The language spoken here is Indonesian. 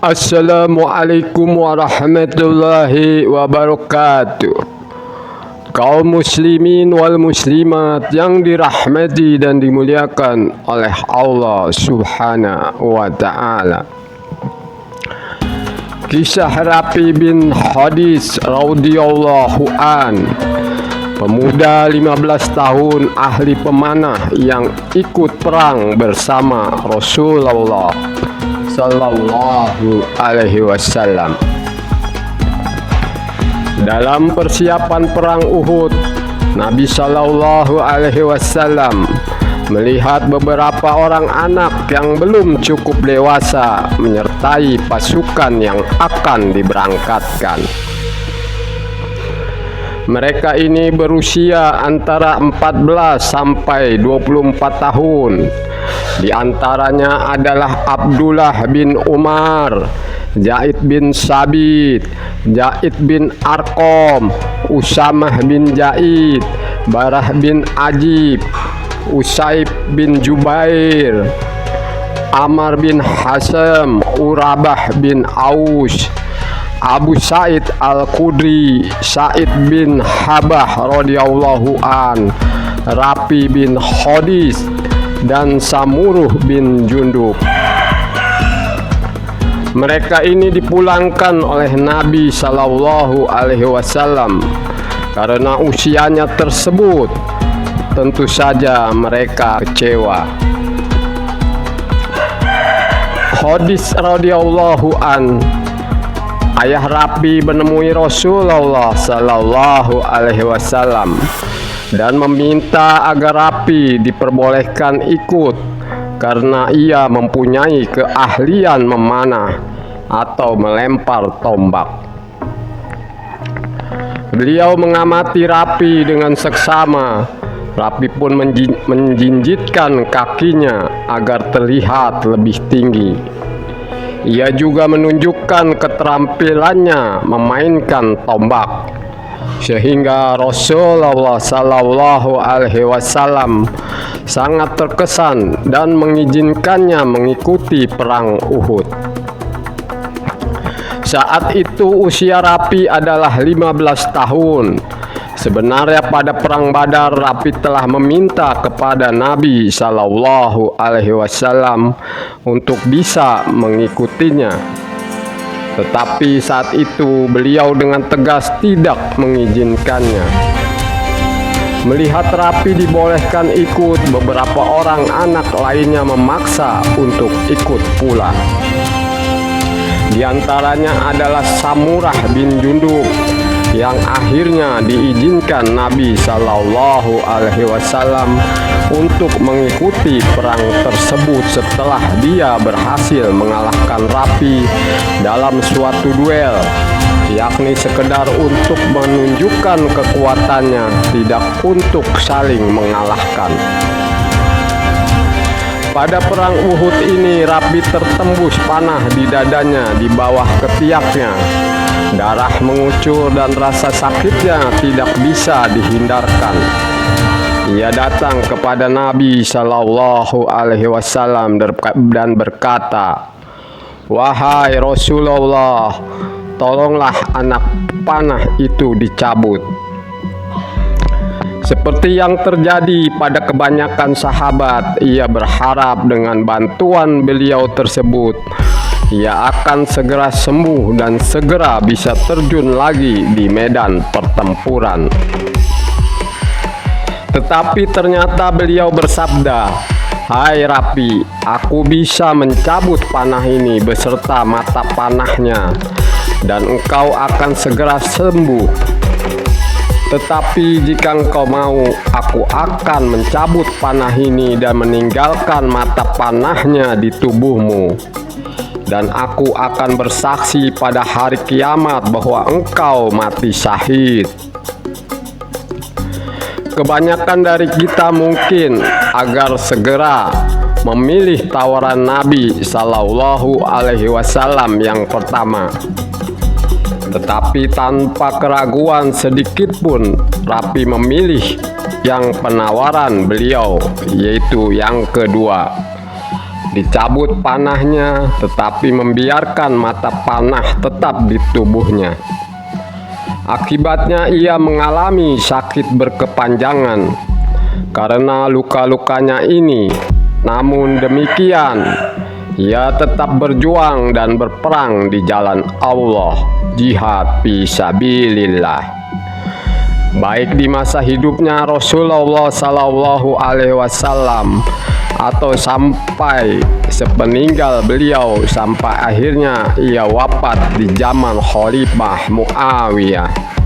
Assalamualaikum warahmatullahi wabarakatuh. Kaum muslimin wal muslimat yang dirahmati dan dimuliakan oleh Allah Subhanahu wa ta'ala. Kisah Rapi bin Hadis radhiyallahu an, pemuda 15 tahun ahli pemanah yang ikut perang bersama Rasulullah Sallallahu alaihi wasallam. Dalam persiapan perang Uhud, Nabi Sallallahu alaihi wasallam melihat beberapa orang anak yang belum cukup dewasa menyertai pasukan yang akan diberangkatkan. Mereka ini berusia antara 14 sampai 24 tahun. Di antaranya adalah Abdullah bin Umar, Zaid bin Sabit, Zaid bin Arqam, Usamah bin Zaid, Barah bin Ajib, Usaib bin Jubair, Amr bin Hasam, Urabah bin Aus, Abu Sa'id Al-Khudri, Sa'id bin Habah radhiyallahu an, Rapi bin Hadis, dan Samuruh bin Jundub. Mereka ini dipulangkan oleh Nabi Sallallahu alaihi wasallam karena usianya tersebut. Tentu saja mereka kecewa. Hadis radhiyallahu an, ayah Rapi menemui Rasulullah Sallallahu alaihi wasallam dan meminta agar Rapi diperbolehkan ikut karena ia mempunyai keahlian memanah atau melempar tombak. Beliau mengamati Rapi dengan seksama. Rapi pun menjinjitkan kakinya agar terlihat lebih tinggi. Ia juga menunjukkan keterampilannya memainkan tombak, sehingga Rasulullah Sallallahu alaihi wasallam sangat terkesan dan mengizinkannya mengikuti perang Uhud. Saat itu usia Rapi adalah 15 tahun. Sebenarnya pada perang Badar, Rapi telah meminta kepada Nabi Sallallahu alaihi wasallam untuk bisa mengikutinya. Tetapi saat itu beliau dengan tegas tidak mengizinkannya. Melihat Rapi dibolehkan ikut, beberapa orang anak lainnya memaksa untuk ikut pula. Di antaranya adalah Samurah bin Jundub yang akhirnya diizinkan Nabi Sallallahu alaihi wasallam untuk mengikuti perang tersebut setelah dia berhasil mengalahkan Rapi dalam suatu duel, yakni sekedar untuk menunjukkan kekuatannya, tidak untuk saling mengalahkan. Pada perang Uhud ini, Rapi tertembus panah di dadanya di bawah ketiaknya. Darah mengucur dan rasa sakitnya tidak bisa dihindarkan. Ia datang kepada Nabi Sallallahu alaihi wasallam dan berkata, "Wahai Rasulullah, tolonglah anak panah itu dicabut." Seperti yang terjadi pada kebanyakan sahabat, ia berharap dengan bantuan beliau tersebut ia akan segera sembuh dan segera bisa terjun lagi di medan pertempuran. Tetapi ternyata beliau bersabda, "Hai Rapi, aku bisa mencabut panah ini beserta mata panahnya, dan engkau akan segera sembuh. Tetapi jika engkau mau, aku akan mencabut panah ini dan meninggalkan mata panahnya di tubuhmu. Dan aku akan bersaksi pada hari kiamat bahwa engkau mati syahid." Kebanyakan dari kita mungkin agar segera memilih tawaran Nabi Sallallahu alaihi wasallam yang pertama. Tetapi tanpa keraguan sedikit pun, Rapi memilih yang penawaran beliau, yaitu yang kedua. dicabut panahnya, tetapi membiarkan mata panah tetap di tubuhnya. Akibatnya ia mengalami sakit berkepanjangan karena luka-lukanya ini. Namun demikian, ia tetap berjuang dan berperang di jalan Allah, jihad fi sabilillah. Baik di masa hidupnya Rasulullah Sallallahu Alaihi Wasallam atau sampai sepeninggal beliau, sampai akhirnya ia wafat di zaman Khalifah Muawiyah.